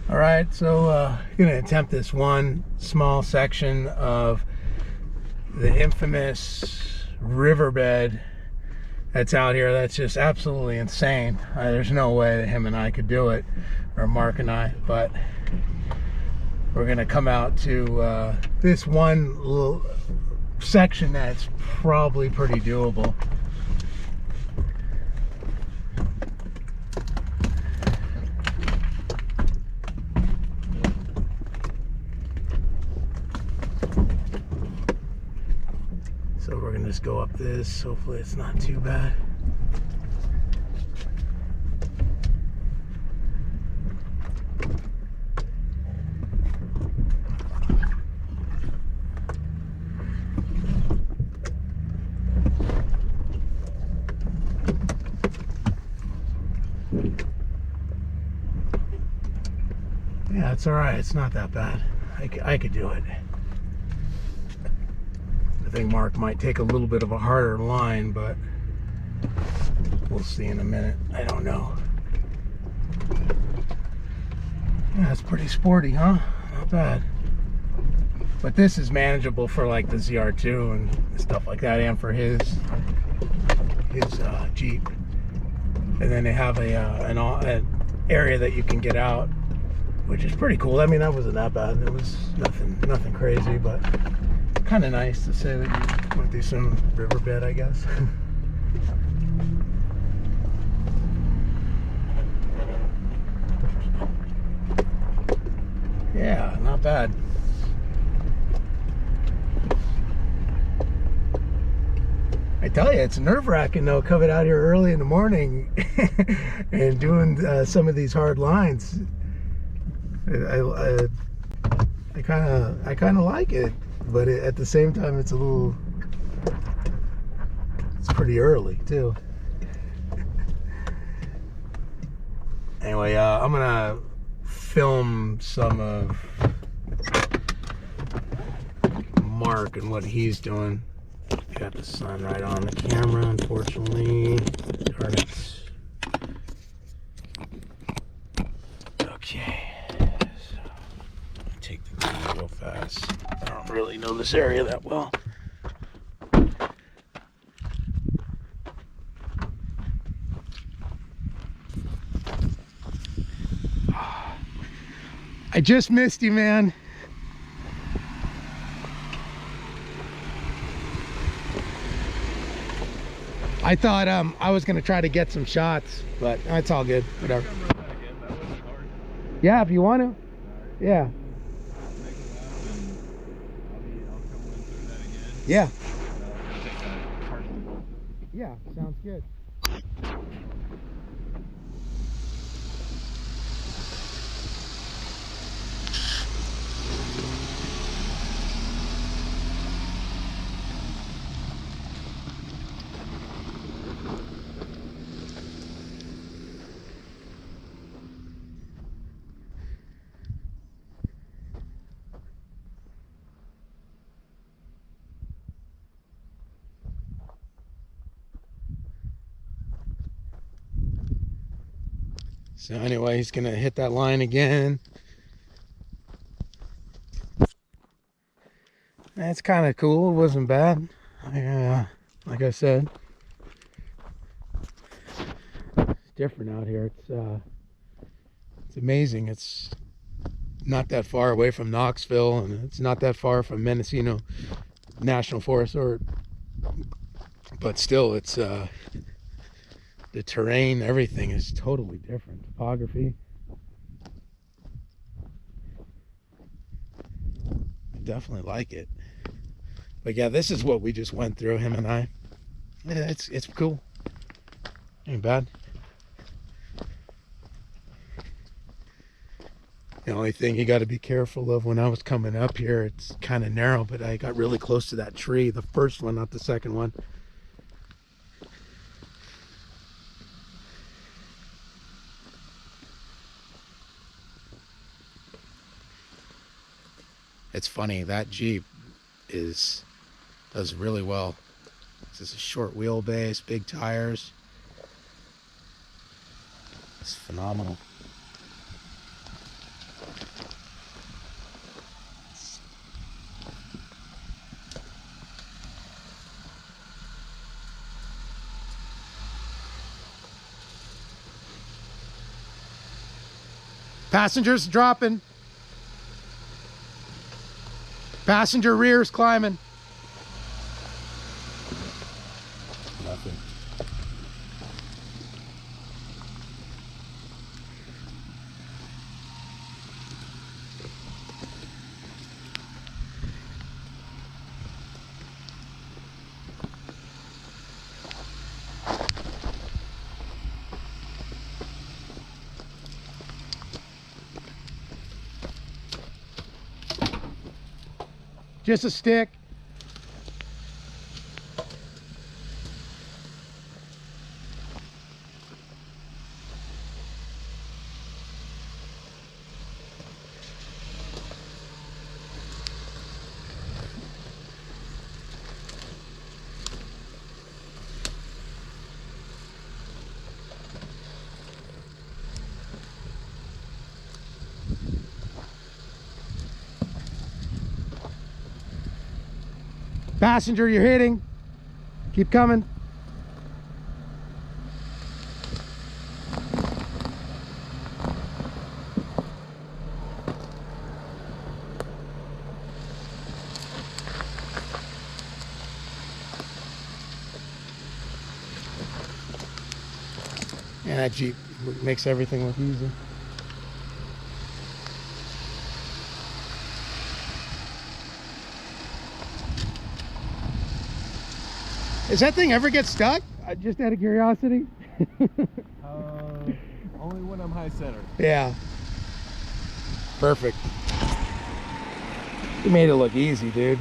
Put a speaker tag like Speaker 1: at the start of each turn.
Speaker 1: All right, so gonna attempt this one small section of the infamous riverbed that's out here. That's just absolutely insane. There's no way that him and I could do it, or Mark and I, but we're gonna come out to this one little section that's probably pretty doable. So we're gonna just go up this. Hopefully it's not too bad. Yeah, it's all right. It's not that bad. I could do it. I think Mark might take a little bit of a harder line, but we'll see in a minute. I don't know. Yeah, it's pretty sporty, huh? Not bad. But this is manageable for like the ZR2 and stuff like that, and for his Jeep. And then they have an area that you can get out, which is pretty cool. I mean, that wasn't that bad. It was nothing crazy, but kind of nice to say that you went through some riverbed, I guess. Yeah, not bad. I tell you, it's nerve-wracking though, coming out here early in the morning and doing some of these hard lines. I kind of like it, but at the same time, it's pretty early too. Anyway, I'm gonna film some of Mark and what he's doing. Got the sun right on the camera, unfortunately. Darn it. Okay, so take the key real fast. I don't really know this area that well. I just missed you, man. I thought I was gonna try to get some shots, but it's all good. Whatever. Yeah, if you want to. Yeah. Yeah. Yeah, sounds good. So anyway, he's gonna hit that line again. That's kind of cool. It wasn't bad. Like I said, it's different out here. It's amazing. It's not that far away from Knoxville, and it's not that far from Mendocino National Forest, but still, it's the terrain, everything is totally different. Topography. I definitely like it. But yeah, this is what we just went through, him and I. Yeah, it's cool. Ain't bad. The only thing you got to be careful of when I was coming up here, it's kind of narrow, but I got really close to that tree, the first one, not the second one. It's funny, that Jeep does really well. This is a short wheelbase, big tires. It's phenomenal. Passengers dropping. Passenger rears climbing.
Speaker 2: Nothing.
Speaker 1: Just a stick. Passenger, you're hitting. Keep coming. Yeah, that Jeep makes everything look easy. Does that thing ever get stuck? Just out of curiosity.
Speaker 2: Only when I'm high center.
Speaker 1: Yeah. Perfect. You made it look easy, dude.